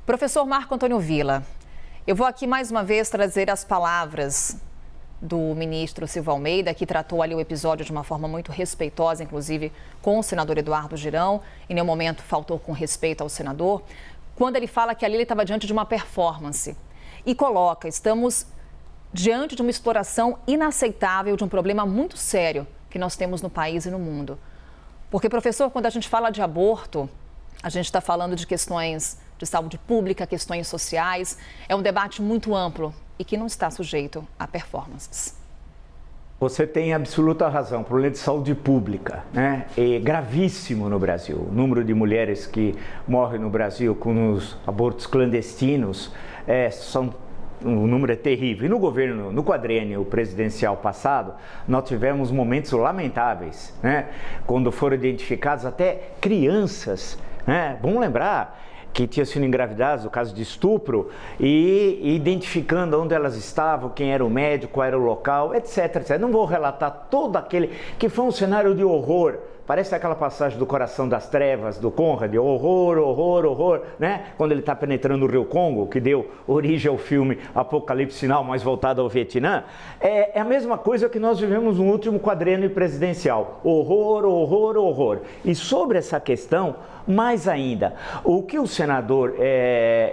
Professor Marco Antônio Villa, eu vou aqui mais uma vez trazer as palavras do ministro Silvio Almeida, que tratou ali o episódio de uma forma muito respeitosa, inclusive com o senador Eduardo Girão, em nenhum momento faltou com respeito ao senador, quando ele fala que ali ele estava diante de uma performance e coloca, estamos diante de uma exploração inaceitável de um problema muito sério que nós temos no país e no mundo. Porque, professor, quando a gente fala de aborto, a gente está falando de questões de saúde pública, questões sociais, é um debate muito amplo e que não está sujeito a performances. Você tem absoluta razão, o problema de saúde pública, né, é gravíssimo no Brasil. O número de mulheres que morrem no Brasil com os abortos clandestinos o número é terrível. E no governo, no quadriênio presidencial passado, nós tivemos momentos lamentáveis, né, quando foram identificadas até crianças, né, vamos lembrar que tinham sido engravidadas, no caso de estupro, e identificando onde elas estavam, quem era o médico, qual era o local, etc, etc. Não vou relatar todo aquele que foi um cenário de horror. Parece aquela passagem do Coração das Trevas, do Conrad, horror, horror, horror, né? Quando ele está penetrando o Rio Congo, que deu origem ao filme Apocalipse Sinal, mais voltado ao Vietnã. É a mesma coisa que nós vivemos no último quadriênio presidencial. Horror, horror, horror. E sobre essa questão, mais ainda, o que o senador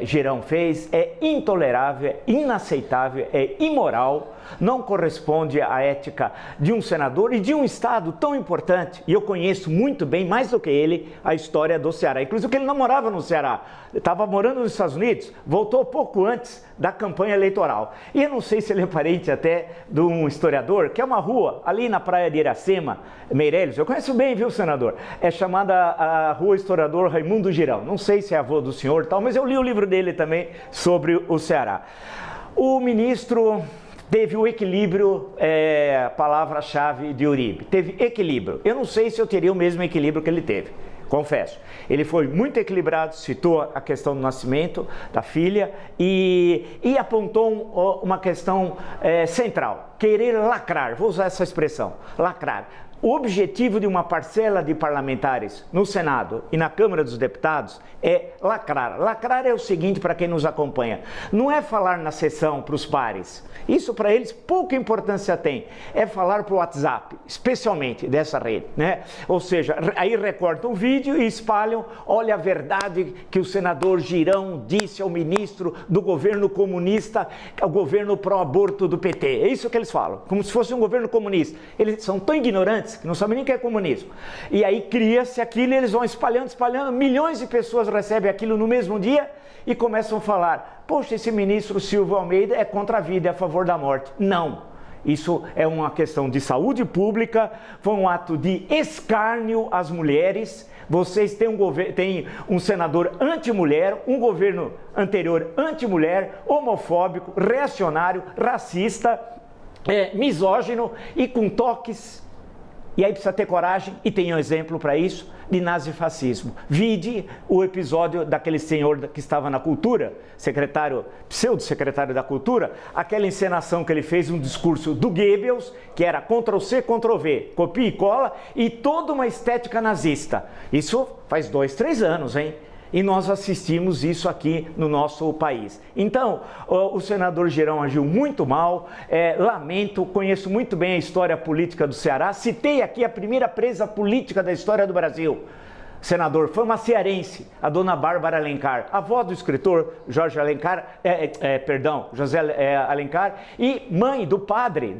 Girão fez é intolerável, é inaceitável, é imoral, não corresponde à ética de um senador e de um estado tão importante. E eu conheço muito bem, mais do que ele, a história do Ceará. Inclusive que ele não morava no Ceará, estava morando nos Estados Unidos, voltou pouco antes da campanha eleitoral. E eu não sei se ele é parente até de um historiador, que é uma rua ali na praia de Iracema, Meireles, eu conheço bem, viu, senador? É chamada a Rua Historiador Raimundo Girão. Não sei se é avô do senhor e tal, mas eu li o livro dele também sobre o Ceará. O ministro teve o equilíbrio, palavra-chave de Uribe, teve equilíbrio. Eu não sei se eu teria o mesmo equilíbrio que ele teve, confesso. Ele foi muito equilibrado, citou a questão do nascimento da filha e apontou uma questão central, querer lacrar, vou usar essa expressão, lacrar. O objetivo de uma parcela de parlamentares no Senado e na Câmara dos Deputados é lacrar. Lacrar é o seguinte, para quem nos acompanha, não é falar na sessão para os pares, isso para eles pouca importância tem, é falar para o WhatsApp, especialmente dessa rede, né? Ou seja, aí recortam o vídeo e espalham, olha a verdade que o senador Girão disse ao ministro do governo comunista, ao governo pró-aborto do PT, é isso que eles falam, como se fosse um governo comunista. Eles são tão ignorantes que não sabem nem o que é comunismo. E aí cria-se aquilo e eles vão espalhando, espalhando, milhões de pessoas recebem aquilo no mesmo dia e começam a falar, poxa, esse ministro Silvio Almeida é contra a vida, é a favor da morte. Não. Isso é uma questão de saúde pública, foi um ato de escárnio às mulheres. Vocês têm um senador anti-mulher, um governo anterior anti-mulher, homofóbico, reacionário, racista, misógino e com toques. E aí precisa ter coragem, e tem um exemplo para isso, de nazifascismo. Vide o episódio daquele senhor que estava na cultura, pseudo-secretário da cultura, aquela encenação que ele fez, um discurso do Goebbels, que era Ctrl-C, Ctrl-V, copia e cola, e toda uma estética nazista. Isso faz 2, 3 anos, hein? E nós assistimos isso aqui no nosso país. Então, o senador Girão agiu muito mal, lamento, conheço muito bem a história política do Ceará, citei aqui a primeira presa política da história do Brasil. Senador, foi uma cearense, a dona Bárbara Alencar, avó do escritor José Alencar, e mãe do padre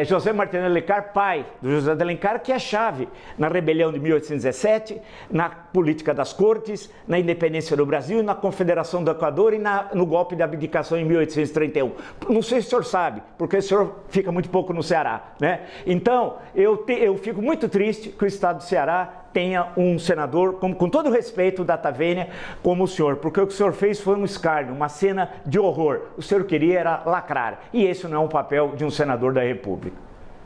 José Martins Alencar, pai do José de Alencar, que é chave na rebelião de 1817, na política das cortes, na independência do Brasil, na Confederação do Equador e no golpe de abdicação em 1831. Não sei se o senhor sabe, porque o senhor fica muito pouco no Ceará, né? Então, eu fico muito triste que o estado do Ceará tenha um senador, com todo o respeito da Tavênia, como o senhor, porque o que o senhor fez foi um escárnio, uma cena de horror. O senhor queria era lacrar, e esse não é um papel de um senador da República.